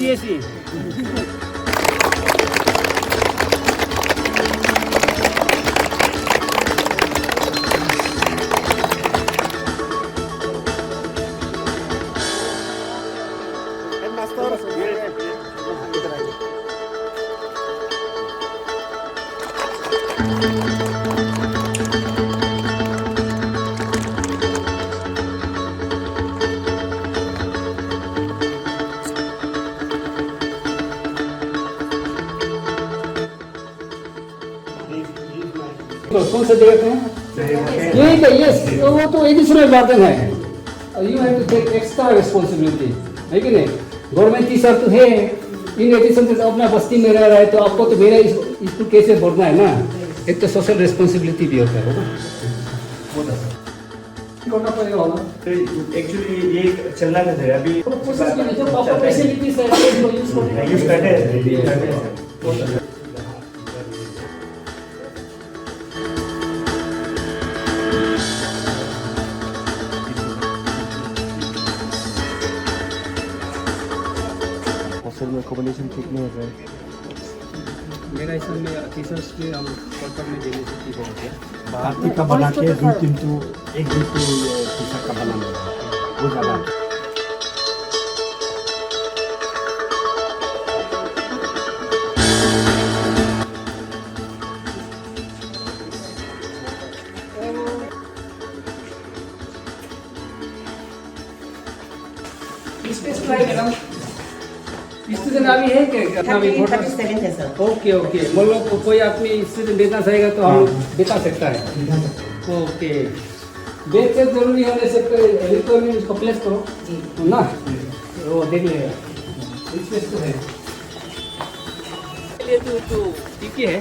DDSE. तो कौन सा जगह पे है? यही तो यस, वो तो एडिशनल बर्डन है. You have to take extra responsibility, है कि नहीं? गवर्नमेंट टीचर तो है, इन एडिशन से अपना बस्ती में रह रहा है, तो आपको तो मेरा इसको कैसे बढ़ना है ना. एक तो सोशल रिस्पॉन्सिबिलिटी भी होता है ना. होना पड़ेगा होगा. एक्चुअली ये चलना है अभी प्रोसेस के लिए जो प्रॉपर फैसिलिटीज है वो यूज करते हैं. में कॉम्बिनेशन ठीक नहीं है सर. मेरा इसमें टीचर्स के हम क्वार्टर में देने से ठीक हो गया. भारतीय का बना के 2-3 तो एक दिन तो टीचर का बनाना वो ज़्यादा. स्पेस ट्राई करो. स्टूडेंट अभी है क्या? अभी 37 है सर. Okay okay. मतलब कोई आदमी स्टूडेंट देना चाहेगा तो हम बता सकता है. ओके. बेच से जरूरी होने से रिक्वायरमेंट इसको प्लेस करो ना, वो देख लेगा. स्पेस तो है. ये तो ठीक ही है.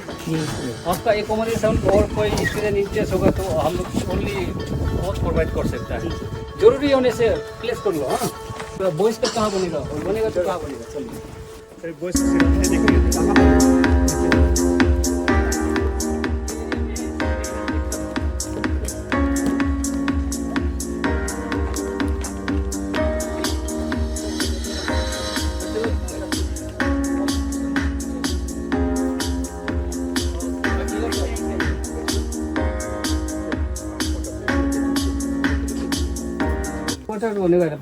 आपका एकोमोडेशन और कोई स्टूडेंट इंटरेस्ट होगा तो हम लोग ओनली बहुत प्रोवाइड कर सकता है. जरूरी होने से प्लेस कर लो. हाँ, बॉयज का कहाँ बनेगा? और बनेगा तो कहाँ बनेगा? चलिए बॉयज से देखिए.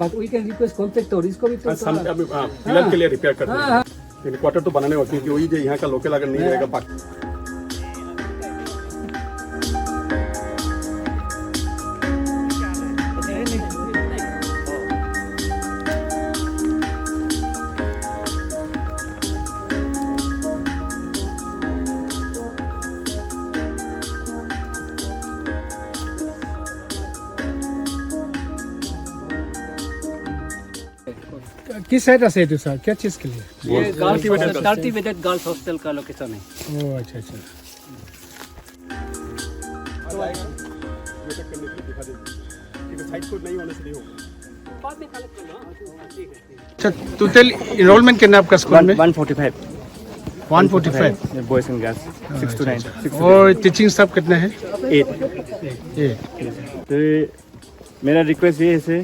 But we can request contact और इसको भी तो फिलहाल के लिए रिपेयर करते हैं. क्वार्टर तो बनाने होती है क्योंकि वही जो यहाँ का लोकल अगर नहीं रहेगा बाकी किस साइड से है सर? क्या चीज़ के लिए? ये कल्टीवेटेड गर्ल्स हॉस्टल का लोकेशन है. ओह अच्छा अच्छा. अच्छा, टोटल इनरोलमेंट कितना आपका स्कूल में? 145 145 बॉयज एंड गर्ल्स 6 to 9. और टीचिंग स्टाफ कितना है? 8. तो मेरा रिक्वेस्ट ये है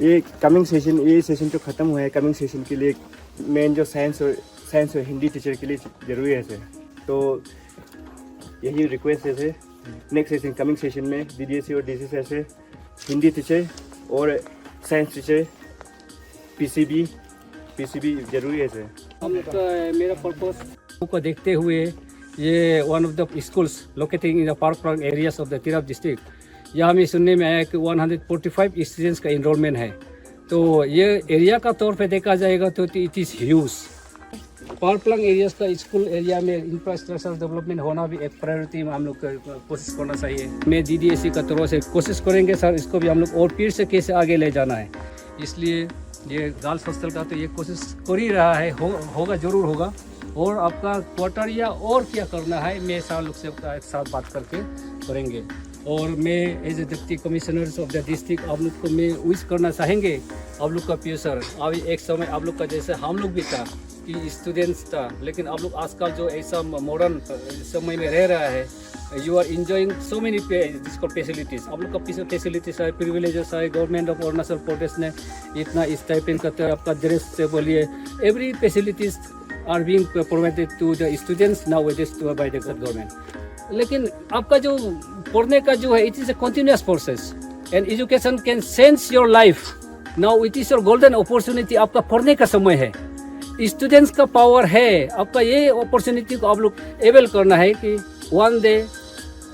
ये कमिंग सेशन, ये सेशन जो ख़त्म हुआ है, कमिंग सेशन के लिए मेन जो साइंस और हिंदी टीचर के लिए ज़रूरी है सर. तो यही रिक्वेस्ट है sir. Next session coming session में DDSE और DCSE से हिंदी टीचर और साइंस टीचर PCB ज़रूरी है सर. हम मेरा पर्पस को देखते हुए ये one of the schools locating in the park Planck areas of the Tirap district, यहाँ हमें सुनने में आया कि 145 स्टूडेंट्स का इनरोलमेंट है. तो ये एरिया का तौर पे देखा जाएगा तो it is huge. Park Planck areas का स्कूल एरिया में इंफ्रास्ट्रक्चर डेवलपमेंट होना भी एक प्रायोरिटी में हम लोग कोशिश करना चाहिए. मैं DDSE का तरफ से कोशिश करेंगे सर, इसको भी हम लोग और फिर से कैसे आगे ले जाना है. इसलिए ये गर्ल्स हॉस्टल का तो ये कोशिश कर ही रहा है, होगा जरूर होगा. और आपका क्वार्टर या और क्या करना है मैं सारे लोग से एक साथ बात करके करेंगे. और मैं as a deputy commissioner of the district आप लोग को मैं विश करना चाहेंगे. आप लोग का फ्यूचर अभी एक समय आप लोग का जैसे हम लोग भी था कि स्टूडेंट्स था, लेकिन आप लोग आजकल जो ऐसा मॉडर्न समय में रह रहा है you are enjoying so many facilities. आप लोग का फैसिलिटीज है, प्रिविलेजेस है, गवर्नमेंट ऑफ अरुणाचल प्रदेश ने इतना स्टाइपेंड करते हैं, आपका ड्रेस से बोलिए, every facilities are being provided to the students now it is by the government. लेकिन आपका जो पढ़ने का जो है, it is a continuous process and education can change your life. Now it is your golden opportunity, आपका पढ़ने का समय है, स्टूडेंट्स का पावर है, आपका ये अपॉर्चुनिटी को आप लोग एवेल करना है कि वन डे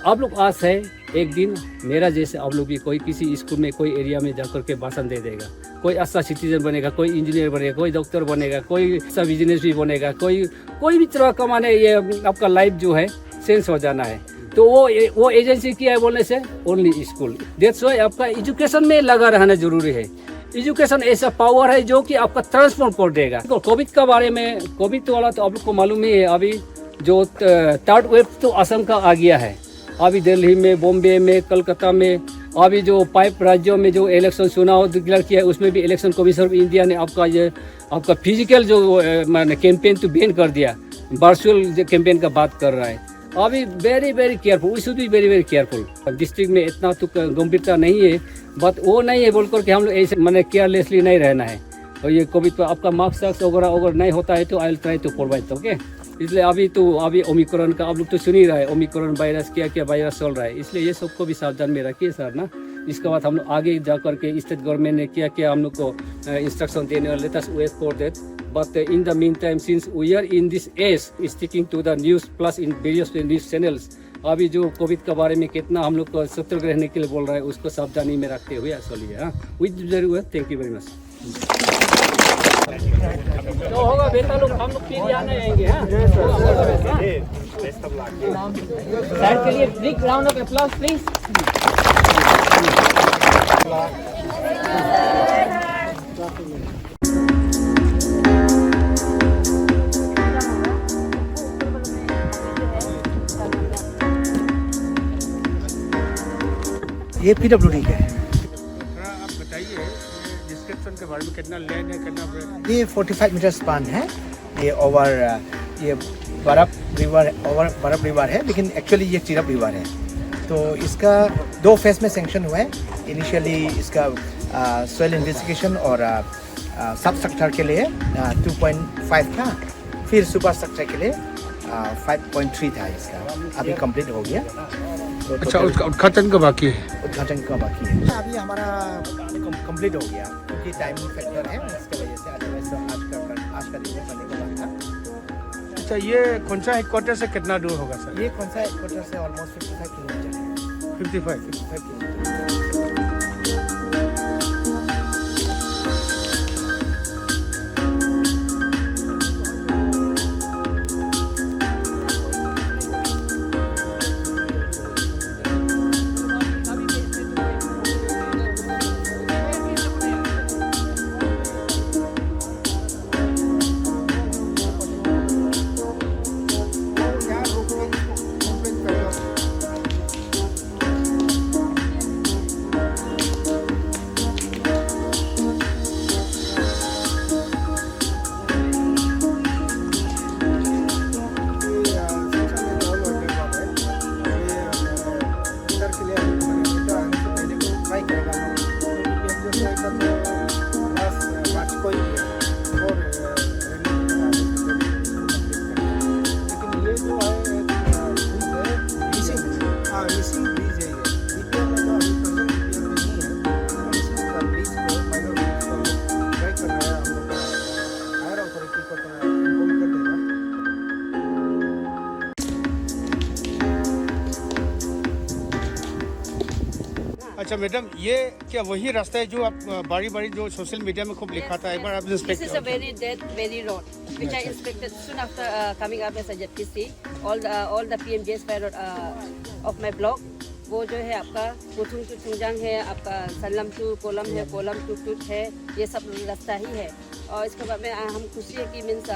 आप लोग आस है एक दिन मेरा जैसे आप लोग भी कोई किसी स्कूल में कोई एरिया में जाकर के भाषण दे देगा, कोई अच्छा सिटीजन बनेगा, कोई इंजीनियर बनेगा, कोई डॉक्टर बनेगा, कोई अच्छा बिजनेस भी बनेगा, कोई भी तरह का माने ये आपका लाइफ जो है चेंज हो जाना है। तो वो एजेंसी क्या है बोलने से, ओनली स्कूल। दैट्स व्हाई आपका एजुकेशन में लगा रहना जरूरी है। एजुकेशन ऐसा पावर है जो कि आपका ट्रांसफॉर्म कर देगा। तो कोविड का बारे में, कोविड वाला तो आप लोग को मालूम ही है, अभी जो थर्ड वेव तो आशंका आ गया है। अभी दिल्ली में, बॉम्बे में, कलकत्ता में, अभी जो 5 राज्यों में जो इलेक्शन चुनाव डिक्लेयर किया है, उसमें भी इलेक्शन कमीशन ऑफ इंडिया ने आपका फिजिकल जो कैंपेन तो बैन कर दिया, वर्चुअल कैंपेन का बात कर रहा है। अभी very very careful, we should be very very careful. District में इतना तो गंभीरता नहीं है, बट वो नहीं है बोलकर कि हम लोग ऐसे मैंने केयरलेसली नहीं रहना है। और ये कोविड पर आपका मार्क्स वगैरह अगर नहीं होता है तो I will try to provide, okay. इसलिए अभी ओमिक्रॉन का आप लोग तो सुन ही रहा है, ओमिक्रॉन वायरस क्या वायरस चल रहा है, इसलिए ये सबको भी सावधान में रखिए सर ना। इसके बाद हम लोग आगे जा करके स्टेट गवर्नमेंट ने क्या हम लोग को इंस्ट्रक्शन देने वाले, let us wait for that. But in the meantime, since we are in this age, sticking to the news plus in various news channels, अभी जो कोविड के बारे में कितना हम लोग को सतर्क रहने के लिए बोल रहा है, उसको सावधानी में रखते हुए चलिए। हाँ, विद जरूर, थैंक यू वेरी मच। तो होगा बेटा लोग, हम लोग फिर यहाँ आएंगे। हाँ, साइड के लिए big round of applause please. ये PWD का है। आप बताइए डिस्क्रिप्शन के बारे में, कितना लैंड है, कितना ये 45 मीटर स्पान है। ये ओवर ये बर्फ रिवर है, लेकिन एक्चुअली ये चिरप रिवर है। तो इसका 2 फेज में सैंक्शन हुआ है। इनिशियली इसका सॉइल इन्वेस्टिगेशन और सब स्ट्रक्चर के लिए 2.5 था, फिर सुपर स्ट्रक्चर के लिए 5.3 था। इसका अभी कंप्लीट हो गया। तो अच्छा, उसका उद्घाटन का बाकी है? उद्घाटन का बाकी है। अभी हमारा कंप्लीट हो गया, क्योंकि टाइम फैक्टर है, इसके वजह से आज का दिन करने को बात था। अच्छा, ये खोंसा हेडक्वार्टर से कितना दूर होगा सर? ये खोंसा हेडक्वार्टर से ऑलमोस्ट 55 किलोमीटर है। 55 किलोमीटर। अच्छा मैडम, ये क्या वही रास्ता है जो आप बारी बारी जो सोशल मीडिया में खूब लिखा था? एक बार आप This is a very dead, very road, which I inspected soon after coming up as a ZPC. All the PMJS road of my block, वो जो है आपका पुथुंग टू थुंगजांग है, आपका सल्लम टू कोलम है, कोलम टू टूट है, ये सब रास्ता ही है। और इसके बाद में हम खुशी है कि मीन्स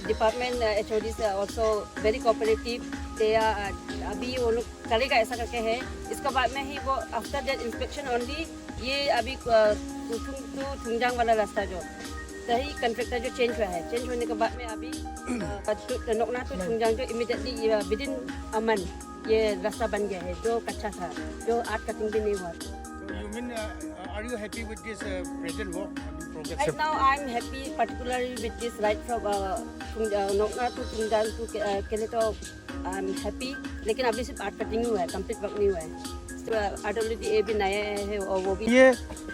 डिपार्टमेंट HOD से ऑल्सो वेरी कोऑपरेटिव। अभी वो लोग करेगा ऐसा करके है। इसके बाद में ही वो आफ्टर दैट इंस्पेक्शन ओनली ये अभी पुथुंग टू थुंगजांग वाला रास्ता जो जैसा ही कॉन्ट्रैक्टर जो चेंज हुआ है, चेंज होने के बाद में अभी नोकना टू छुंगजांग जो इमीडिएटली विदिन अ मंथ ये रास्ता बन गया है, जो कच्चा था, जो आर्ट कटिंग भी नहीं हुआ। So you mean, are you happy with this present work in progress? Right now, I'm happy, particularly with this ride from Nokna to Tungdan to Keleto. I'm happy. लेकिन अभी सिर्फ आर्ट कटिंग हुआ है, complete work नहीं हुआ है। RWDA भी नया है और वो भी ये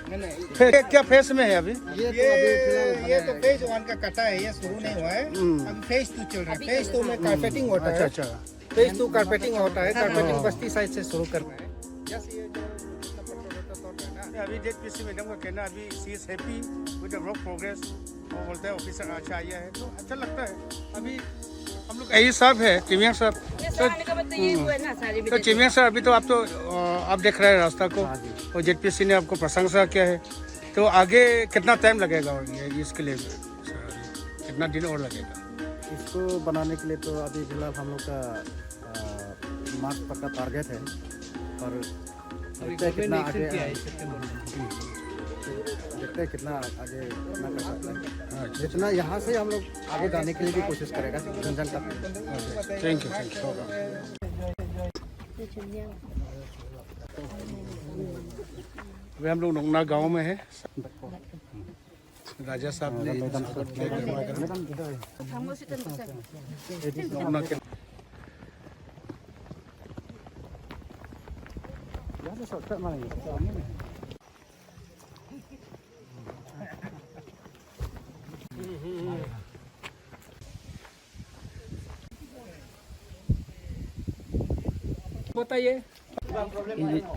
क्या फेस में है अभी? ये तो फेज 1 का कटा है, ये शुरू नहीं हुआ है, अभी फेज 2 चल रहा है। फेज 2 में कारपेटिंग होता है। अच्छा। फेज 2 कारपेटिंग होता है, कारपेटिंग बस्ती साइड से शुरू करना है। यस, ये जो अभी JPC मैडम का कहना अभी she is happy with the work progress, और बोलते हैं ऑफिसर अच्छा आया है, तो अच्छा लगता है। अभी हम लोग यही साहब है चिमिया साहब। तो चिमिया साहब अभी तो आप देख रहे हैं रास्ता को, और JPC ने आपको प्रशंसा किया है, तो आगे कितना टाइम लगेगा और ये इसके लिए कितना दिन और लगेगा? इसको बनाने के लिए तो अभी फिलहाल हम लोग का मार्च तक का टारगेट है, और देखते हैं कितना आगे करना कर सकते हैं। जितना यहाँ से हम लोग आगे जाने के लिए भी कोशिश करेगा झंझन का। Thank you. अभी हम लोग नोकना गांव में है। राजा साहब ने बताइए।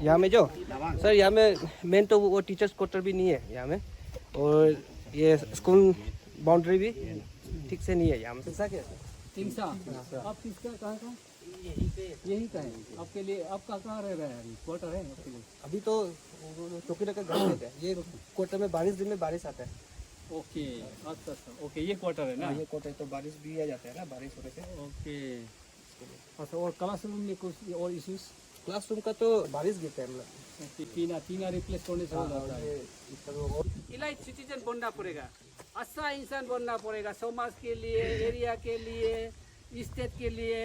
यहाँ में जो सर, यहाँ में मेन तो वो टीचर्स क्वार्टर भी नहीं है यहाँ में, और ये स्कूल बाउंड्री भी ठीक से नहीं है यहाँ में। तिंसा आप किसका कहाँ का? यही का है आपके लिए। आपका कहाँ रह रहा है अभी? क्वार्टर है आपके लिए? अभी तो चौकीदार का घर है, ये क्वार्टर में बारिश दिन में बारिश आता है। ओके, अच्छा, ओके, ये क्वार्टर है ना? ये क्वार्टर तो बारिश भी आ जाता है ना, बारिश होने से। ओके, अच्छा। और क्लासरूम में कुछ और इश्यूज? क्लासरूम का तो बारिश गिरता है, मतलब तीना रिप्लेस करने से होता है। इलाइट सिटीजन बनना पड़ेगा, अच्छा इंसान बनना पड़ेगा, समाज के लिए, एरिया के लिए, स्टेट के लिए,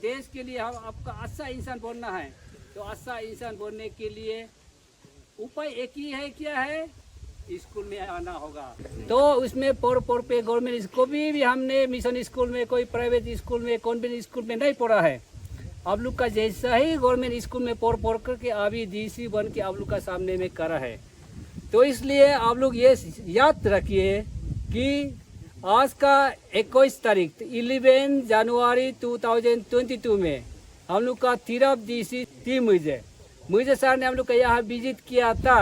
देश के लिए। हम आपका अच्छा इंसान बनना है, तो अच्छा इंसान बनने के लिए उपाय एक ही है, क्या है? स्कूल में आना होगा। तो उसमें पर पे गवर्नमेंट स्कूल भी हमने मिशन स्कूल में, कोई प्राइवेट स्कूल में, कॉन्वेंट स्कूल में नहीं पढ़ा है। आप लोग का जैसा ही गवर्नमेंट स्कूल में पढ़ करके अभी DC बन के आप लोग का सामने में करा है। तो इसलिए आप लोग ये याद रखिए कि आज का 21 तारीख 11 जनवरी 2022 में हम लोग का तिरप DC थी। मुझे सर ने हम लोग का यहाँ विजिट किया था,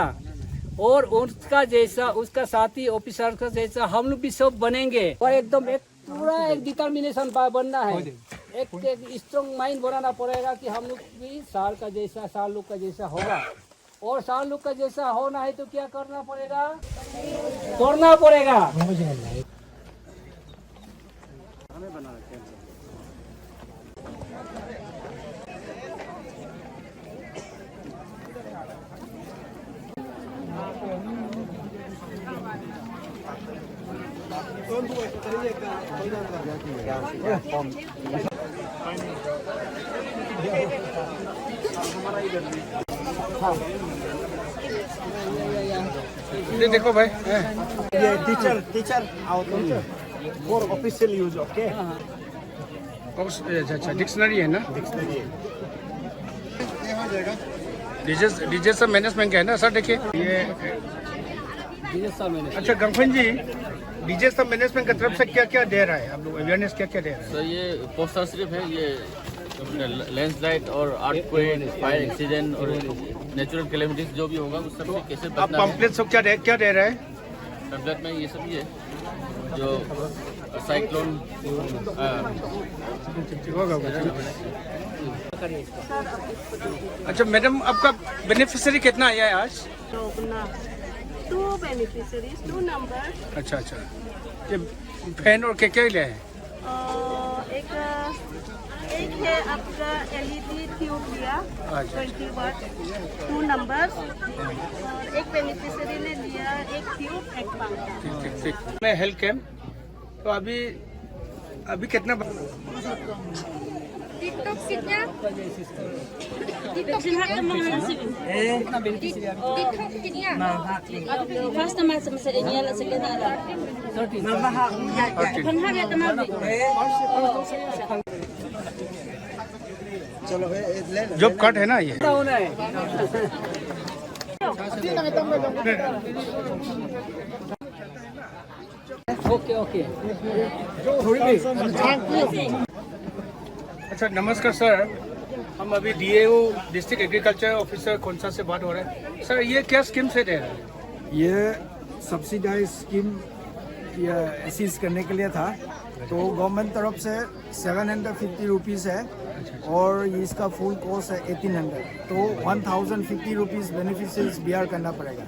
और उसका जैसा, उसका साथी ऑफिसर का जैसा हम लोग भी सब बनेंगे, और एकदम एक पूरा एक डिटर्मिनेशन बनना है, एक स्ट्रॉन्ग माइंड बनाना पड़ेगा कि हम लोग भी साल का जैसा, साल लोग का जैसा होगा। और साल लोग का जैसा होना है तो क्या करना पड़ेगा? करना पड़ेगा। ये देखो भाई, ये teacher out for official use. Okay, अच्छा, डिक्शनरी है ना? डिक्शनरी हो जाएगा। डिजास्टर मैनेजमेंट का है ना सर? देखिए ये अच्छा गंगफन जी, डिजास्टर मैनेजमेंट की तरफ से क्या क्या दे रहा है आप लोग, अवेयरनेस क्या क्या दे रहा है? सर ये पोस्टर सिर्फ है, ये लैंडस्लाइड और अर्थक्वेक, फायर एक्सीडेंट और नेचुरल कैलेमिटीज जो भी होगा उस सब से कैसे आप बचना है। पम्पलेट सब क्या दे रहा है? पम्पलेट में ये सब ही है, जो साइक्लोन अच्छा मैडम, आपका बेनिफिशियरी कितना आया है आज? 2 beneficiaries, 2 numbers. अच्छा, ये फैन और क्या क्या लिया है? एक है आपका LED ट्यूब लिया 20 वाट 2 नंबर्स और एक बेनिफिशियरी ने लिया एक ट्यूब एक पंखा। ठीक मैं हेल्थ कैम्प तो अभी कितना टिकटॉक कितना टिकटॉक कितना फर्स्ट नंबर से ये वाला सेकंड वाला 13 पंखा में तमाम जॉब कार्ड है ना ये ओके अच्छा नमस्कार सर, हम अभी DAO district agriculture officer Khonsa से बात हो रहे हैं। सर ये क्या स्कीम से दे रहे हैं? ये सब्सिडाइज स्कीम ये असीज करने के लिए था। तो गवर्नमेंट तरफ से 750 रुपीज़ है और इसका फुल कॉस्ट है 1800। तो 1050 रुपीज़ बेनिफिशियरीज बियर करना पड़ेगा।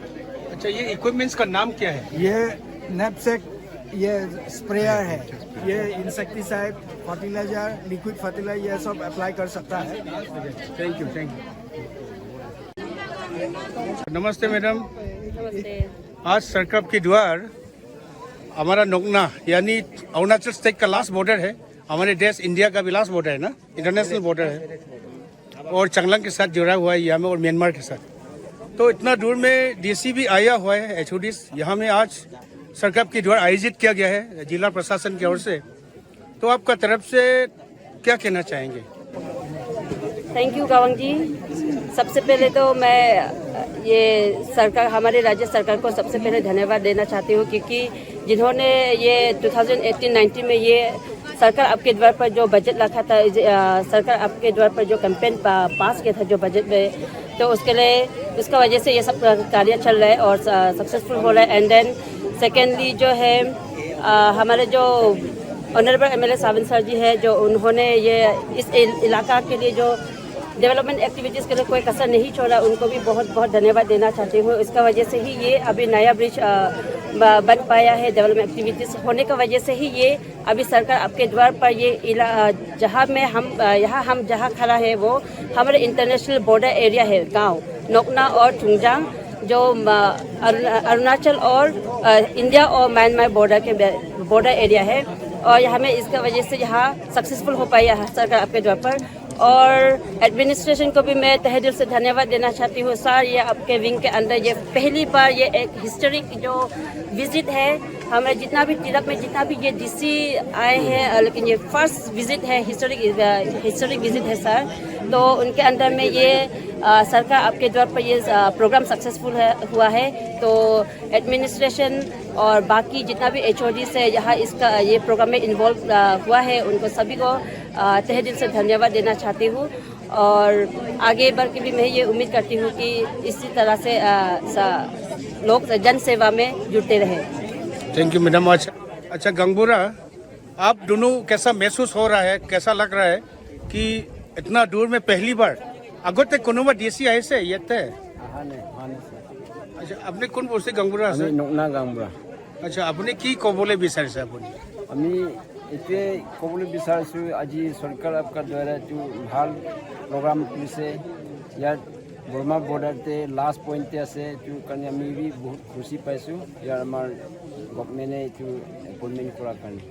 अच्छा ये इक्विपमेंट्स का नाम क्या है? ये नैपसेक, ये स्प्रेयर है, ये इंसेक्टिसाइड, फर्टिलाइजर, लिक्विड फर्टिलाइजर, ये सब अप्लाई कर सकता है। Thank you. नमस्ते मैडम। नमस्ते। आज सरकार के द्वार हमारा नोकना यानी अरुणाचल स्टेट का लास्ट बॉर्डर है, हमारे देश इंडिया का भी लास्ट बॉर्डर है ना, इंटरनेशनल बॉर्डर है, और चांगलांग के साथ जुड़ा हुआ है यहाँ में और म्यांमार के साथ। तो इतना दूर में DC भी आया हुआ है, HODs यहाँ में आज सरकार के द्वारा आयोजित किया गया है जिला प्रशासन की ओर से। तो आपका तरफ से क्या कहना चाहेंगे? थैंक यू गावंग जी। सबसे पहले तो मैं ये सरकार, हमारे राज्य सरकार को सबसे पहले धन्यवाद देना चाहती हूँ, क्योंकि जिन्होंने ये 2018-19 में ये सरकार आपके द्वार पर जो बजट रखा था, सरकार आपके द्वार पर जो कैंपेन पास किया था जो बजट में, तो उसके लिए उसका वजह से ये सब कार्य चल रहा है और सक्सेसफुल हो रहा है। एंड देन सेकेंडली जो है हमारे जो ऑनरेबल MLA सावन सर जी है, जो उन्होंने ये इस इलाका के लिए जो डेवलपमेंट एक्टिविटीज़ के लिए कोई कसर नहीं छोड़ा, उनको भी बहुत बहुत धन्यवाद देना चाहती हूँ। इसका वजह से ही ये अभी नया ब्रिज बन पाया है। डेवलपमेंट एक्टिविटीज़ होने की वजह से ही ये अभी सरकार आपके द्वार पर ये जहाँ में हम जहाँ खड़ा है वो हमारे इंटरनेशनल बॉर्डर एरिया है, गांव नोकना और चुंगजांग, जो अरुणाचल और इंडिया और म्यांमार बॉर्डर एरिया है। और यहाँ में इसका वजह से यहाँ सक्सेसफुल हो पाया है सरकार आपके द्वार पर। और एडमिनिस्ट्रेशन को भी मैं तहे दिल से धन्यवाद देना चाहती हूँ। सर ये आपके विंग के अंदर ये पहली बार ये एक हिस्टोरिक जो विजिट है, हमें जितना भी तिरप में जितना भी ये DC आए हैं, लेकिन ये फर्स्ट विजिट है, हिस्टोरिक विजिट है सर। तो उनके अंदर में ये सरकार आपके द्वार पर ये प्रोग्राम सक्सेसफुल हुआ है। तो एडमिनिस्ट्रेशन और बाकी जितना भी HODs है यहाँ इसका ये प्रोग्राम में इन्वॉल्व हुआ है, उनको सभी को तहे दिल से धन्यवाद देना चाहती हूँ। और आगे बढ़ के भी मैं ये उम्मीद करती हूँ कि इसी तरह से लोग जन सेवा में जुड़ते रहे। Thank you madam. अच्छा गंगबुरा, आप दोनों कैसा महसूस हो रहा है, कैसा लग रहा है कि इतना दूर में पहली बार আগতে কোনোবা DC আহিছে ইয়াতে? আচ্ছা আপনি কোন বস্তি গাংবুৰা আছে? নকনা গাঁওবুঢ়া। আচ্ছা আপুনি কি ক'বলৈ বিচাৰিছে? আপুনি আমি এইটোৱে ক'বলৈ বিচাৰিছোঁ, আজি চৰকাৰ আপোনাৰ দ্বাৰা এইটো ভাল প্ৰগ্ৰাম কৰিছে। ইয়াত বৰ্মা বৰ্ডাৰতে লাষ্ট পইণ্টে আছে, এইটো কাৰণে আমি বহুত খুচি পাইছোঁ ইয়াৰ আমাৰ গভৰ্ণমেণ্টে এইটো এপইণ্টমেণ্ট কৰাৰ কাৰণে।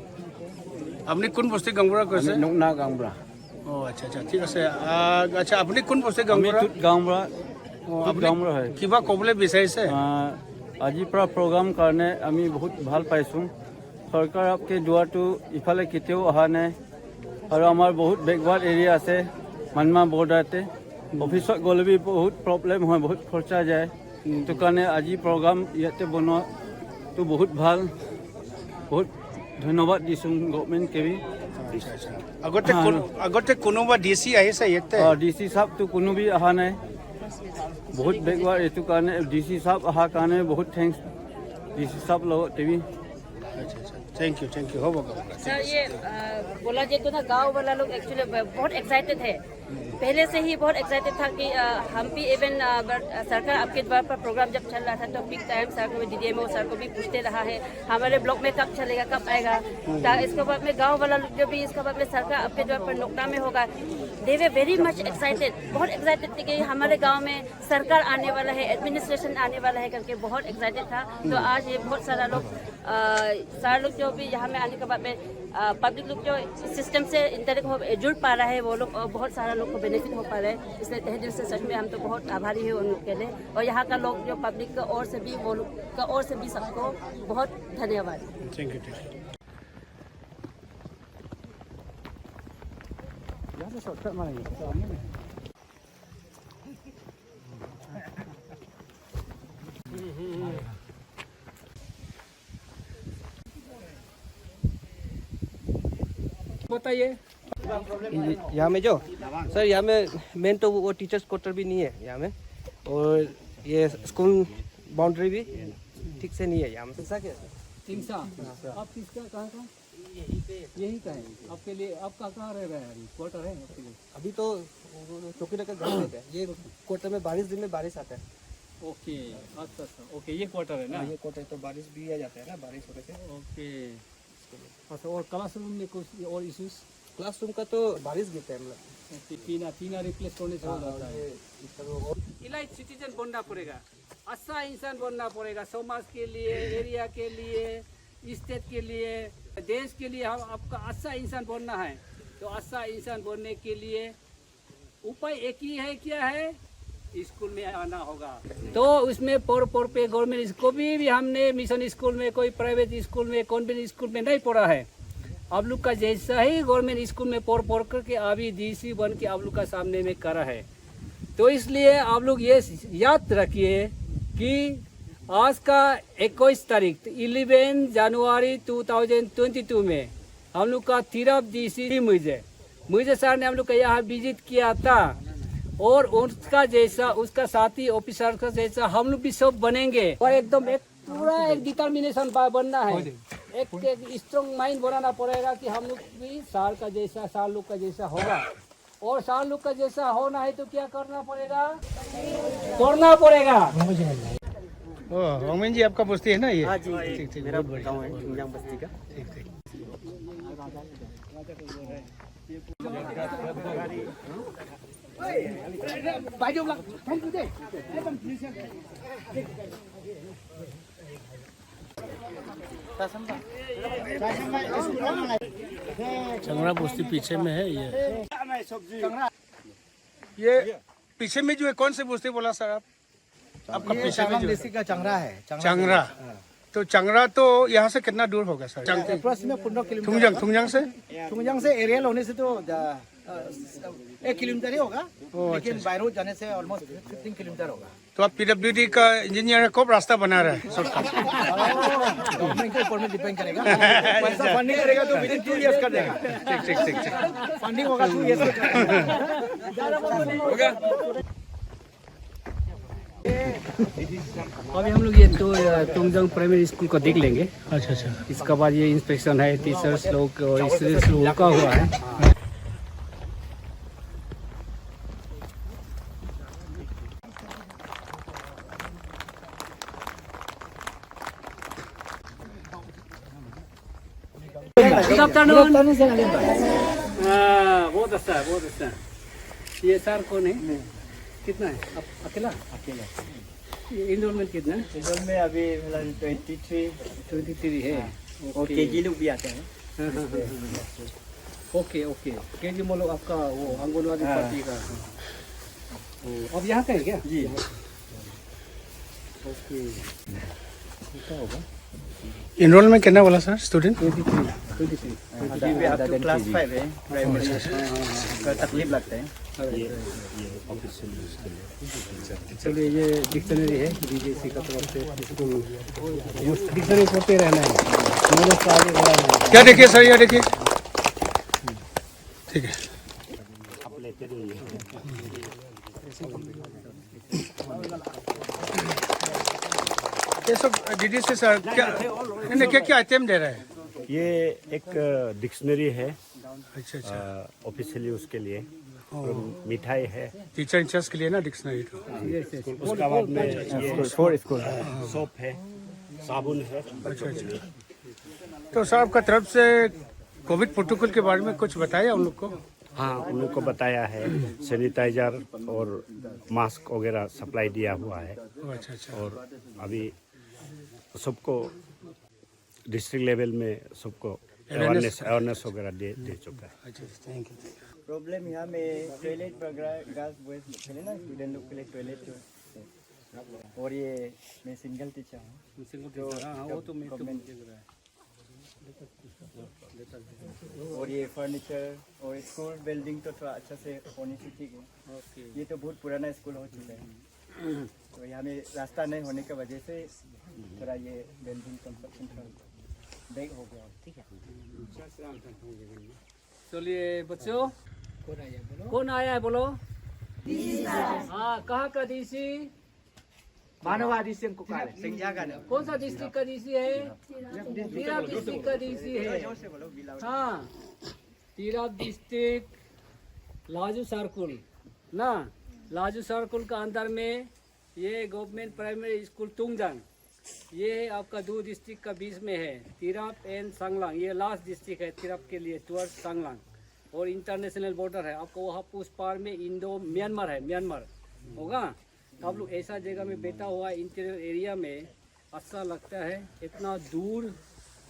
আপুনি কোন বস্তি গাংবুৰা কৈছে? নকনা গাঁওবুঢ়া। অঁ আচ্ছা আচ্ছা ঠিক আছে। আচ্ছা আপুনি কোন বস্তি গাংবুৰা? গাঁওবুঢ়া। গাংবুঢ়া হয়। কিবা ক'বলৈ বিচাৰিছে? আজিৰ পৰা প্ৰগ্ৰাম কাৰণে আমি বহুত ভাল পাইছোঁ। চৰকাৰ আপকে দুৱাৰটো ইফালে কেতিয়াও অহা নাই আৰু আমাৰ বহুত বেকৱাৰ্ড এৰিয়া আছে म्यांमार বৰ্ডাৰতে। অফিচত গ'লে বি বহুত প্ৰব্লেম হয়, বহুত খৰচা যায়। সেইটো কাৰণে আজি প্ৰগ্ৰাম ইয়াতে বনোৱাটো বহুত ভাল। বহুত ধন্যবাদ দিছোঁ গভৰ্ণমেণ্টকে বি। আগতে কোনোবা DC আহিছে ইয়াতে? DC সাহেবটো কোনো বি অহা নাই, बहुत बेकवार। এইটো কাৰণে DC साहब অহাৰ কাৰণে बहुत थैंक्स DC साहब লগতে বি। अच्छा अच्छा थैंक यू हो। सर ये बोला जाए तो ना गांव वाला लोग एक्चुअली बहुत एक्साइटेड है पहले से ही बहुत एक्साइटेड था कि हम भी इवन सरकार आपके द्वार पर प्रोग्राम जब चल रहा था तो बिग टाइम सर को भी DDMO सर को भी पूछते रहा है हमारे ब्लॉक में कब चलेगा कब आएगा। इसके बाद में गांव वाला लोग जो भी इसके बाद में सरकार आपके द्वार पर नोकना में होगा, दे वे वेरी मच एक्साइटेड, बहुत एक्साइटेड थे कि हमारे गाँव में सरकार आने वाला है, एडमिनिस्ट्रेशन आने वाला है करके बहुत एक्साइटेड था। तो आज ये बहुत सारा लोग जो भी यहाँ में आने के बाद में पब्लिक लोग जो सिस्टम से इंटरनेट जुड़ पा रहा है वो लोग बहुत सारा लोग को बेनिफिट हो पा रहा है। इसलिए तहे दिल से सच में हम तो बहुत आभारी है उन लोग के लिए, और यहाँ का लोग जो पब्लिक का और से भी वो लोग का और से भी सबको बहुत धन्यवाद। Thank you. बताइए यहाँ में जो सर यहाँ में मेन तो वो टीचर्स क्वार्टर भी नहीं है यहाँ में, और ये स्कूल बाउंड्री भी ठीक से नहीं है यहाँ में। तिमसा आप किसका कहाँ का? यही का है आपके लिए। आपका कहाँ रह रहा है अभी? क्वार्टर है आपके लिए? अभी तो चौकी रखकर घर रहते हैं। ये क्वार्टर में बारिश दिन में बारिश आता है। ओके अच्छा ओके, ये क्वार्टर है ना? ये क्वार्टर तो बारिश भी आ जाता है ना, बारिश होने से। ओके अच्छा, और क्लासरूम में कुछ और इश्यूज? क्लासरूम का तो बारिश गिरता है मतलब पीना रिप्लेस करने से हो जाता है। इलाइट सिटीजन बनना पड़ेगा, अच्छा इंसान बनना पड़ेगा, समाज के लिए, एरिया के लिए, स्टेट के लिए, देश के लिए। हम आपका अच्छा इंसान बनना है तो अच्छा इंसान बनने के लिए उपाय एक ही है, क्या है? स्कूल में आना होगा। तो उसमें पर पे गवर्नमेंट कभी भी हमने मिशन स्कूल में, कोई प्राइवेट स्कूल में, कॉन्वेंट स्कूल में नहीं पढ़ा है। आप लोग का जैसा ही गवर्नमेंट स्कूल में पढ़ करके अभी DC बन के आप लोग का सामने में करा है। तो इसलिए आप लोग ये याद रखिए कि आज का 21 तारीख 11 जनवरी 2022 में हम लोग का तिरप DC मुझे सर ने हम लोग का यहाँ विजिट किया था, और उसका जैसा उसका साथी ऑफिसर का जैसा हम लोग भी सब बनेंगे, और एकदम एक पूरा एक डिटर्मिनेशन बनना है, एक स्ट्रॉन्ग माइंड बनाना पड़ेगा कि हम लोग भी साल का जैसा साल लोग का जैसा होगा। और साल लोग का जैसा होना है तो क्या करना पड़ेगा? करना पड़ेगा। मोमिन जी आपका बस्ती है ना ये? हाँ जी, ठीक ठीक, मेरा बहुत बढ़िया। गाँव है चुंगजांग बस्ती का। ठीक ठीक। चंगरा बस्ती पीछे में है ये पीछे में जो है कौन से बस्ती बोला सर आप? आपका पीछे में जो का चंगरा है। चंगरा, तो चंगरा तो यहाँ से कितना दूर होगा सर? Approximate 15 kilometre. थुंगजंग से एरियल होने से तो 1 किलोमीटर ही होगा, लेकिन बाय रोड जाने से ऑलमोस्ट 15 किलोमीटर होगा। तो आप PWD का इंजीनियर कब रास्ता बना रहे हैं? गवर्नमेंट के ऊपर में डिपेंड करेगा। पैसा फंडिंग करेगा तो विदिन 2 इयर्स कर देगा। ठीक। फंडिंग होगा 2 इयर्स होगा। अभी हम लोग ये तो तुंगजंग प्राइमरी स्कूल को देख लेंगे। अच्छा। इसके बाद ये इंस्पेक्शन है, टीचर्स लोग और स्टूडेंट्स लोग का हुआ है। Good afternoon. बहुत अच्छा। ये सर कौन है? कितना है? अकेला इनरोलमेंट कितना? में अभी 23 है। और KG लोग भी आते हैं। ओके KG में लोग आपका वो आंगनवाड़ी पार्टी का। अब यहाँ का है क्या? जी। ओके होगा। इनरोलमेंट कितना बोला सर? स्टूडेंट 23 अभी क्लास 5 है प्राइमरी, तकलीफ लगता है। चलिए ये डिक्शनरी है BJC का तरफ से, डिक्शनरी पढ़ते रहना है, नॉलेज का आगे बढ़ाना है। क्या देखिए सर, ये देखिए, ठीक है। ये सब DD से सर क्या आइटम दे रहे हैं? ये एक डिक्शनरी है अच्छा ऑफिशियली उसके लिए, और मिठाई है। टीचर इंचार्ज के लिए ना डिक्शनरी तो उसका बाद में ये सोप है, साबुन है। अच्छा। तो सर आपका तरफ से कोविड प्रोटोकॉल के बारे में कुछ बताया उन लोग को? हाँ, उन लोग को बताया है, सैनिटाइजर और मास्क वगैरह सप्लाई दिया हुआ है। अच्छा। और अभी सबको डिस्ट्रिक्ट लेवल में सबको अवेयरनेस वगैरह दे चुका है। अच्छा, थैंक यू। प्रॉब्लम यहाँ में टॉयलेट वगैरह गर्ल्स बॉयज खेले ना, स्टूडेंट लोग के लिए टॉयलेट और ये मैं सिंगल टीचर हूँ जो वो तो मैं और ये फर्नीचर और स्कूल बिल्डिंग तो थोड़ा अच्छा से होनी चाहिए। ये तो बहुत पुराना स्कूल हो चुका है, तो यहाँ में रास्ता नहीं होने की वजह से थोड़ा ये बिल्डिंग कंस्ट्रक्शन थोड़ा बैक हो गया। ठीक है, चलिए बच्चों, कौन आया है बोलो? हाँ, कहाँ का डीसी? मानवा डीसी को कौन सा डिस्ट्रिक्ट का डीसी है? तिराप डिस्ट्रिक्ट का डीसी है। हाँ, तिराप डिस्ट्रिक्ट लाजू सर्कुल ना, लाजू सर्कुल का अंदर में ये गवर्नमेंट प्राइमरी स्कूल तुंगजांग, ये आपका दो डिस्ट्रिक्ट का बीच में है, तिराप एंड सांगलांग। ये लास्ट डिस्ट्रिक्ट है तिराप के लिए टुवर्ड सांगलांग, और इंटरनेशनल बॉर्डर है आपको वहाँ उस पार में इंडो म्यांमार है, म्यांमार होगा। तो आप लोग ऐसा जगह में बैठा हुआ इंटीरियर एरिया में अच्छा लगता है, इतना दूर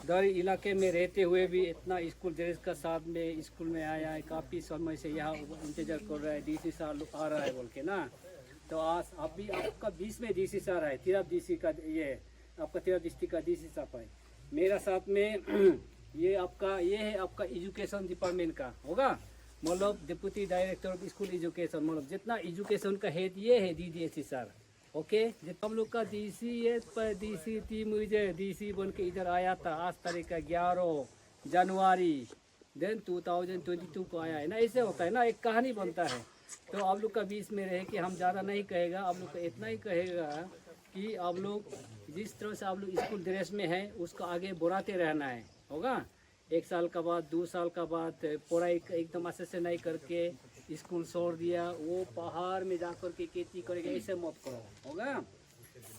दरी इलाके में रहते हुए भी इतना स्कूल ड्रेस का साथ में स्कूल में आया है, काफ़ी समय से यहाँ इंतजार कर रहा है, डीसी साहब आ रहा है बोल के ना। तो आज अभी आपका 20 में डीसी साहब है, तिराप डीसी का, ये आपका तिराप डिस्ट्रिक्ट का डीसी साहब है मेरा साथ में। ये है आपका एजुकेशन डिपार्टमेंट का होगा, मतलब deputy director of school education, मतलब जितना एजुकेशन का हेड ये है DDSC सर। ओके, जितना हम लोग का डीसी टीम मुझे डीसी बन के इधर आया था आज तारीख का 11 जनवरी देन 2022 को आया है ना। ऐसे होता है ना, एक कहानी बनता है। तो आप लोग का बीच में रहे कि हम ज़्यादा नहीं कहेगा, आप लोग का इतना ही कहेगा कि आप लोग जिस तरह से आप लोग स्कूल ड्रेस में हैं उसको आगे बढ़ाते रहना है होगा। 1 साल का बाद 2 साल का बाद पढ़ाई एकदम अच्छे से नहीं करके स्कूल छोड़ दिया, वो पहाड़ में जाकर के खेती करेगा, ऐसे मत करो होगा।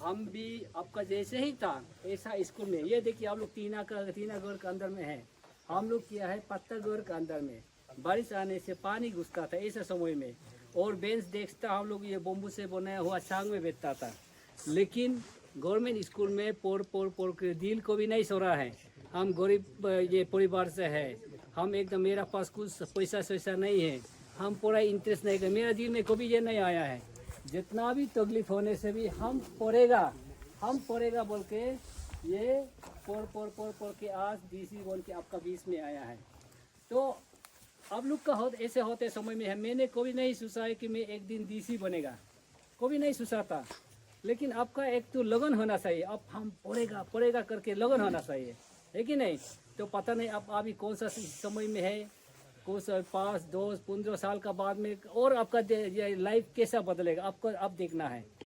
हम भी आपका जैसे ही था ऐसा स्कूल में, ये देखिए आप लोग तीना घर के अंदर में है, हम लोग किया है पत्ता घर के अंदर में, बारिश आने से पानी घुसता था ऐसे समय में, और बेंच देखता हम लोग ये बम्बू से बनाया हुआ छांग में बैठता था। लेकिन गवर्नमेंट स्कूल में पढ़ के दिल को भी नहीं सोरा है। हम गरीब ये परिवार से है, हम एकदम, मेरा पास कुछ पैसा नहीं है, हम पूरा इंटरेस्ट नहीं कर, मेरा दिल में कभी ये नहीं आया है, जितना भी तकलीफ होने से भी हम पढ़ेगा बोल के ये पढ़ के आज डीसी बोल के आपका बीच में आया है। तो आप लोग का ऐसे होते समय में है, मैंने कभी नहीं सोचा है कि मैं एक दिन डीसी बनेगा, कभी नहीं सोचा था। लेकिन आपका एक तो लगन होना चाहिए, अब हम पढ़ेगा करके लगन होना चाहिए, है कि नहीं? तो पता नहीं आप अभी कौन सा समय में है, कौन सा 5, 10, 15 साल का बाद में, और आपका लाइफ कैसा बदलेगा आपको अब देखना है।